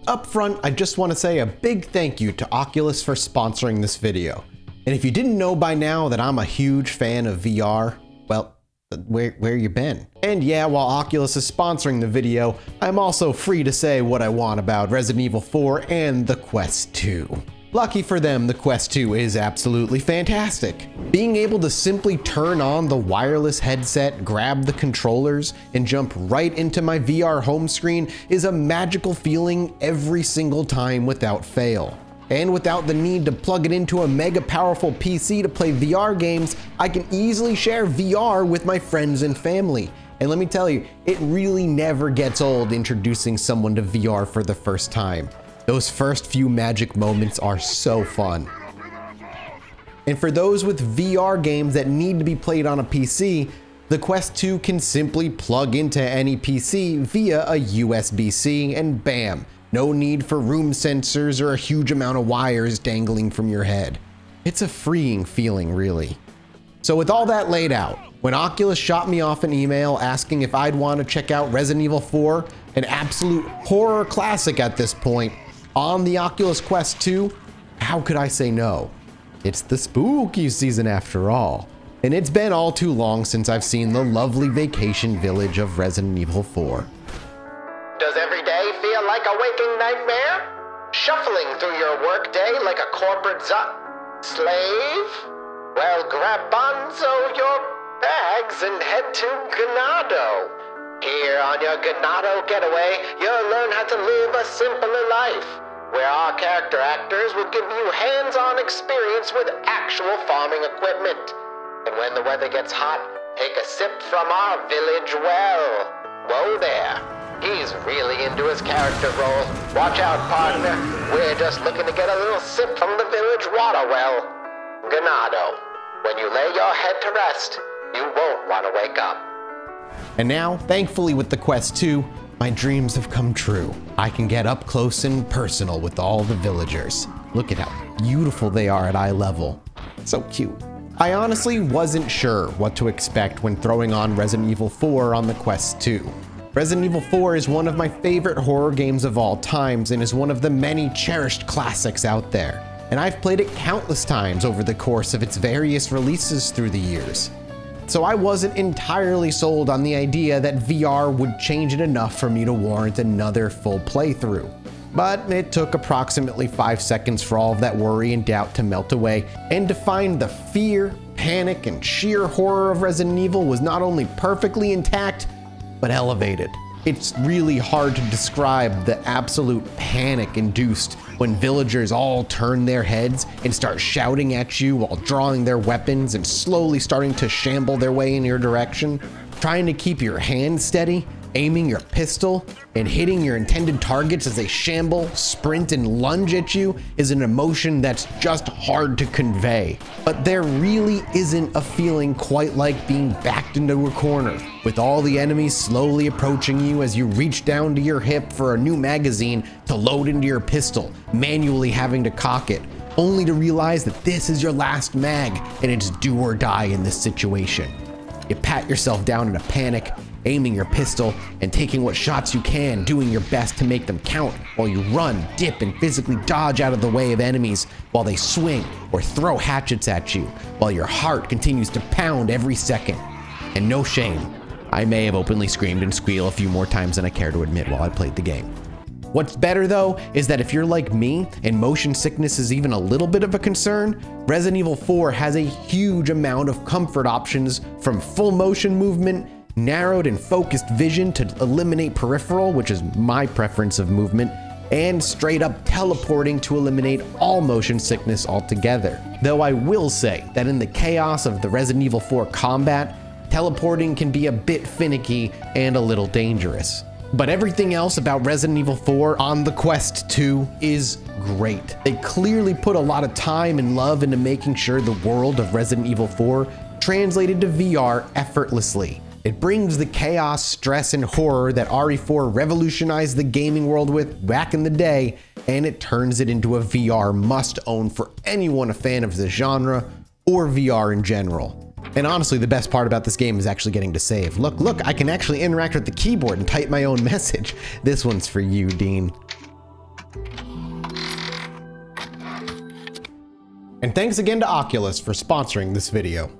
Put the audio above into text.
Up front, I just want to say a big thank you to Oculus for sponsoring this video. And if you didn't know by now that I'm a huge fan of VR, well, where you been? And yeah, while Oculus is sponsoring the video, I'm also free to say what I want about Resident Evil 4 and the Quest 2. Lucky for them, the Quest 2 is absolutely fantastic. Being able to simply turn on the wireless headset, grab the controllers, and jump right into my VR home screen is a magical feeling every single time without fail. And without the need to plug it into a mega powerful PC to play VR games, I can easily share VR with my friends and family. And let me tell you, it really never gets old introducing someone to VR for the first time. Those first few magic moments are so fun. And for those with VR games that need to be played on a PC, the Quest 2 can simply plug into any PC via a USB-C and bam, no need for room sensors or a huge amount of wires dangling from your head. It's a freeing feeling, really. So with all that laid out, when Oculus shot me off an email asking if I'd want to check out Resident Evil 4, an absolute horror classic at this point, on the Oculus Quest 2, how could I say no? It's the spooky season after all. And it's been all too long since I've seen the lovely vacation village of Resident Evil 4. Does every day feel like a waking nightmare? Shuffling through your workday like a corporate slave? Well, grab Bonzo your bags and head to Ganado. Here on your Ganado getaway, you'll learn how to live a simpler life, where our character actors will give you hands-on experience with actual farming equipment. And when the weather gets hot, take a sip from our village well. Whoa there. He's really into his character role. Watch out, partner. We're just looking to get a little sip from the village water well. Ganado. When you lay your head to rest, you won't want to wake up. And now, thankfully with the Quest 2, my dreams have come true. I can get up close and personal with all the villagers. Look at how beautiful they are at eye level. So cute. I honestly wasn't sure what to expect when throwing on Resident Evil 4 on the Quest 2. Resident Evil 4 is one of my favorite horror games of all times and is one of the many cherished classics out there. And I've played it countless times over the course of its various releases through the years. So I wasn't entirely sold on the idea that VR would change it enough for me to warrant another full playthrough. But it took approximately 5 seconds for all of that worry and doubt to melt away, and to find the fear, panic, and sheer horror of Resident Evil was not only perfectly intact, but elevated. It's really hard to describe the absolute panic induced when villagers all turn their heads and start shouting at you while drawing their weapons and slowly starting to shamble their way in your direction. Trying to keep your hand steady, aiming your pistol, and hitting your intended targets as they shamble, sprint, and lunge at you is an emotion that's just hard to convey. But there really isn't a feeling quite like being backed into a corner, with all the enemies slowly approaching you as you reach down to your hip for a new magazine to load into your pistol, manually having to cock it, only to realize that this is your last mag and it's do or die in this situation. You pat yourself down in a panic, aiming your pistol and taking what shots you can, doing your best to make them count while you run, dip, and physically dodge out of the way of enemies while they swing or throw hatchets at you, while your heart continues to pound every second. And no shame, I may have openly screamed and squealed a few more times than I care to admit while I played the game. What's better though is that if you're like me and motion sickness is even a little bit of a concern, Resident Evil 4 has a huge amount of comfort options, from full motion movement, narrowed and focused vision to eliminate peripheral, which is my preference of movement, and straight up teleporting to eliminate all motion sickness altogether. Though I will say that in the chaos of the Resident Evil 4 combat, teleporting can be a bit finicky and a little dangerous. But everything else about Resident Evil 4 on the Quest 2 is great. They clearly put a lot of time and love into making sure the world of Resident Evil 4 translated to VR effortlessly. It brings the chaos, stress, and horror that RE4 revolutionized the gaming world with back in the day, and it turns it into a VR must-own for anyone a fan of the genre or VR in general. And honestly, the best part about this game is actually getting to save. Look, I can actually interact with the keyboard and type my own message. This one's for you, Dean. And thanks again to Oculus for sponsoring this video.